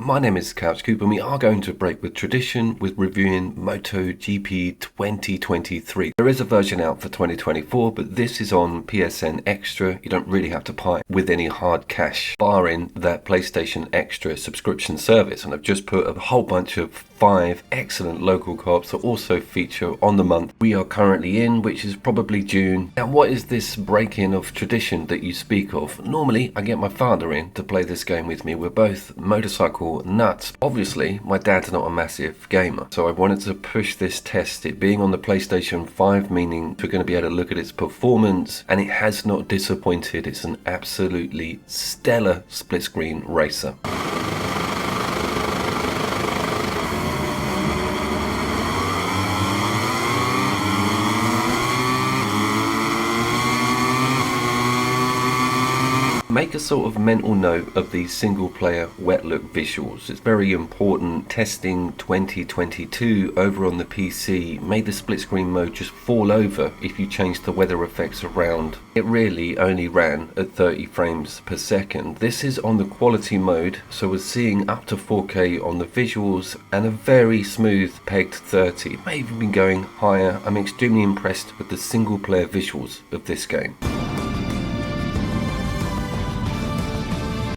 my name is Couch Coop and we are going to break with tradition with reviewing MotoGP 2023. There is a version out for 2024, but this is on PSN Extra. You don't really have to pay with any hard cash, barring that PlayStation Extra subscription service. And I've just put a whole bunch of 5 excellent local co-ops that also feature on the month we are currently in, which is probably June. Now, what is this break-in of tradition that you speak of? Normally, I get my father in to play this game with me. We're both motorcycle nuts. Obviously, my dad's not a massive gamer, so I wanted to push this test, it being on the PlayStation 5, meaning we're going to be able to look at its performance, and it has not disappointed. It's an absolutely stellar split-screen racer. Make a sort of mental note of these single player wet look visuals. It's very important. Testing 2022 over on the PC made the split screen mode just fall over if you change the weather effects around. It really only ran at 30 frames per second. This is on the quality mode, so we're seeing up to 4K on the visuals and a very smooth pegged 30. It may even be going higher. I'm extremely impressed with the single player visuals of this game.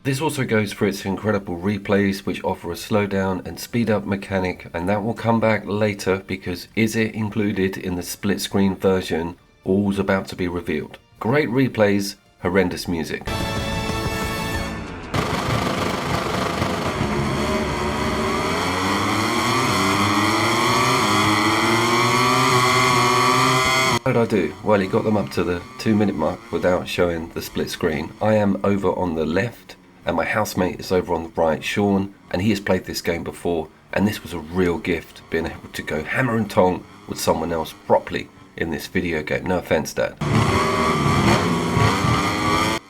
This also goes for its incredible replays, which offer a slowdown and speed up mechanic, and that will come back later because is it included in the split screen version? All's about to be revealed. Great replays, horrendous music. What did I do? Well, he got them up to the 2-minute mark without showing the split screen. I am over on the left, and my housemate is over on the right, Sean, and he has played this game before, and this was a real gift, being able to go hammer and tong with someone else properly in this video game. No offense, Dad.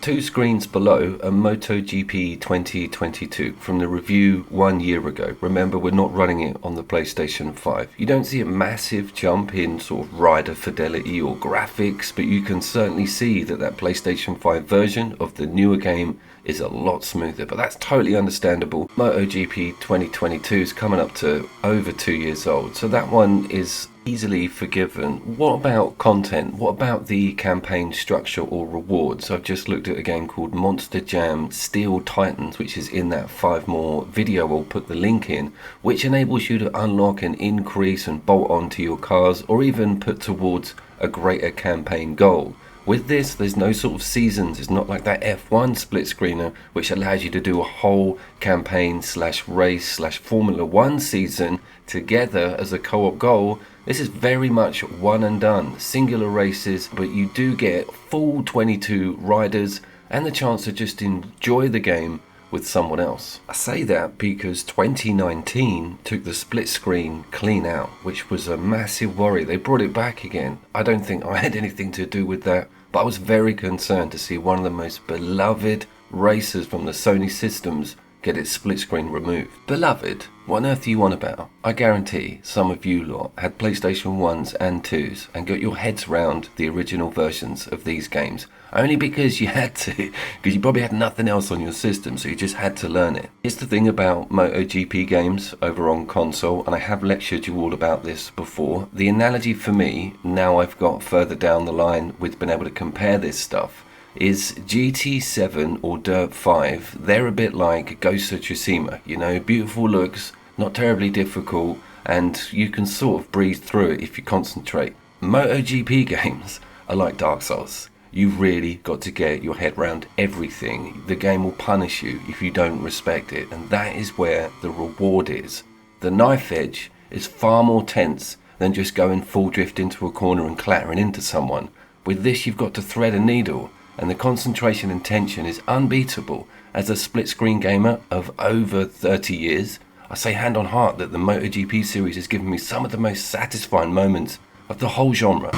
2 screens below a MotoGP 2022 from the review 1 year ago. Remember, we're not running it on the PlayStation 5. You don't see a massive jump in sort of rider fidelity or graphics, but you can certainly see that PlayStation 5 version of the newer game is a lot smoother, but that's totally understandable. MotoGP 2022 is coming up to over 2 years old, so that one is easily forgiven. What about content? What about the campaign structure or rewards? I've just looked at a game called Monster Jam Steel Titans, which is in that 5 more video. I'll put the link in, which enables you to unlock and increase and bolt onto your cars, or even put towards a greater campaign goal. With this, there's no sort of seasons. It's not like that F1 split screener, which allows you to do a whole campaign / race / Formula 1 season together as a co-op goal. This is very much one and done, singular races, but you do get full 22 riders and the chance to just enjoy the game with someone else. I say that because 2019 took the split screen clean out, which was a massive worry. They brought it back again. I don't think I had anything to do with that, but I was very concerned to see one of the most beloved racers from the Sony systems get its split screen removed. Beloved? What on earth are you on about? I guarantee some of you lot had PlayStation 1s and 2s and got your heads round the original versions of these games. Only because you had to, because you probably had nothing else on your system, so you just had to learn it. Here's the thing about MotoGP games over on console, and I have lectured you all about this before. The analogy for me, now I've got further down the line with being able to compare this stuff, is GT7 or Dirt 5. They're a bit like Ghost of Tsushima, you know, beautiful looks, not terribly difficult, and you can sort of breeze through it if you concentrate. MotoGP games are like Dark Souls. You've really got to get your head around everything. The game will punish you if you don't respect it, and that is where the reward is. The knife edge is far more tense than just going full drift into a corner and clattering into someone. With this, you've got to thread a needle, and the concentration and tension is unbeatable. As a split screen gamer of over 30 years, I say hand on heart that the MotoGP series has given me some of the most satisfying moments of the whole genre.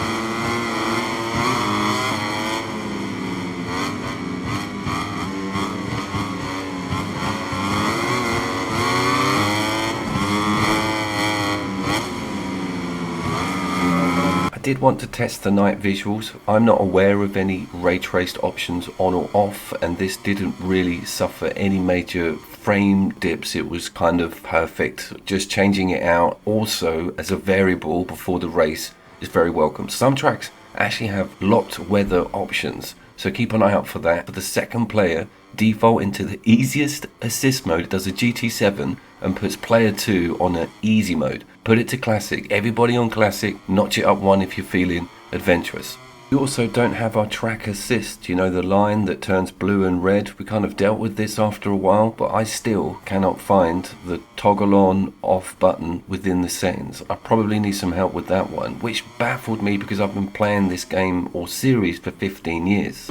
I did want to test the night visuals. I'm not aware of any ray traced options on or off, and this didn't really suffer any major frame dips, it was kind of perfect. Just changing it out also as a variable before the race is very welcome. Some tracks actually have locked weather options, so keep an eye out for that. For the second player, default into the easiest assist mode. It does a GT7 and puts player 2 on an easy mode. Put it to classic. Everybody on classic, notch it up 1 if you're feeling adventurous. We also don't have our track assist, you know, the line that turns blue and red. We kind of dealt with this after a while, but I still cannot find the toggle on off button within the settings. I probably need some help with that one, which baffled me because I've been playing this game or series for 15 years.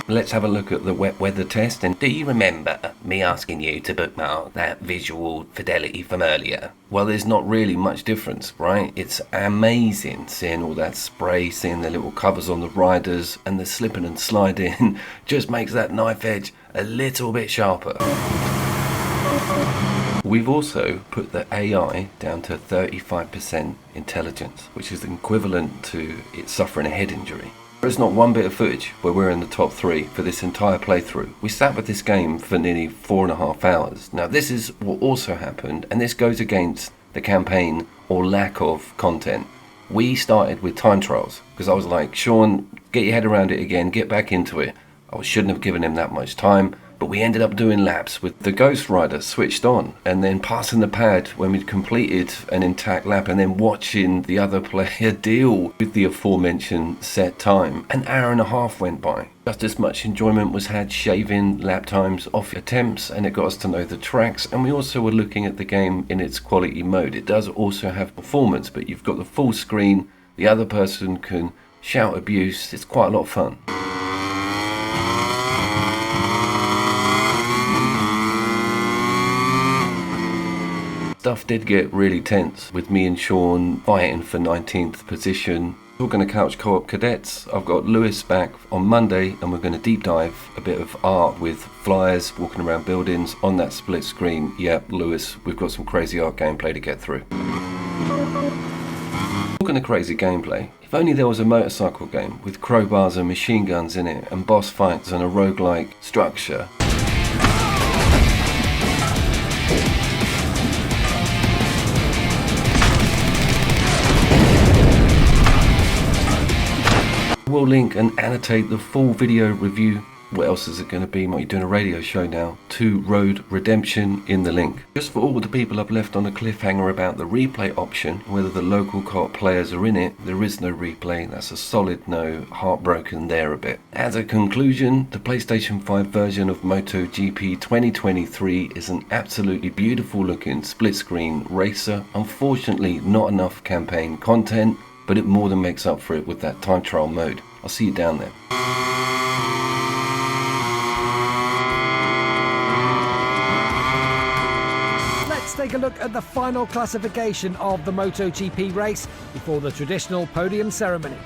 Let's have a look at the wet weather test. And do you remember me asking you to bookmark that visual fidelity from earlier? Well, there's not really much difference, right? It's amazing seeing all that spray, seeing the little covers on the riders, and the slipping and sliding just makes that knife edge a little bit sharper. We've also put the AI down to 35% intelligence, which is equivalent to it suffering a head injury. There's not one bit of footage where we're in the top 3 for this entire playthrough. We sat with this game for nearly 4.5 hours. Now this is what also happened, and this goes against the campaign or lack of content. We started with time trials because I was like, Sean, get your head around it again, get back into it. I shouldn't have given him that much time, but we ended up doing laps with the Ghost Rider switched on and then passing the pad when we'd completed an intact lap and then watching the other player deal with the aforementioned set time. An hour and a half went by. Just as much enjoyment was had shaving lap times off attempts, and it got us to know the tracks, and we also were looking at the game in its quality mode. It does also have performance, but you've got the full screen, the other person can shout abuse. It's quite a lot of fun. Stuff did get really tense with me and Sean fighting for 19th position. Talking to Couch Co-op Cadets, I've got Lewis back on Monday and we're going to deep dive a bit of art with flyers, walking around buildings on that split screen. Yep, Lewis, we've got some crazy art gameplay to get through. Talking to crazy gameplay, if only there was a motorcycle game with crowbars and machine guns in it and boss fights and a roguelike structure. We'll link and annotate the full video review. What else is it going to be? Might be doing a radio show now. To Road Redemption in the link. Just for all the people I've left on a cliffhanger about the replay option, whether the local co-op players are in it, there is no replay. That's a solid no. Heartbroken there a bit. As a conclusion, the PlayStation 5 version of MotoGP 2023 is an absolutely beautiful looking split screen racer. Unfortunately, not enough campaign content, but it more than makes up for it with that time trial mode. I'll see you down there. Let's take a look at the final classification of the MotoGP race before the traditional podium ceremony.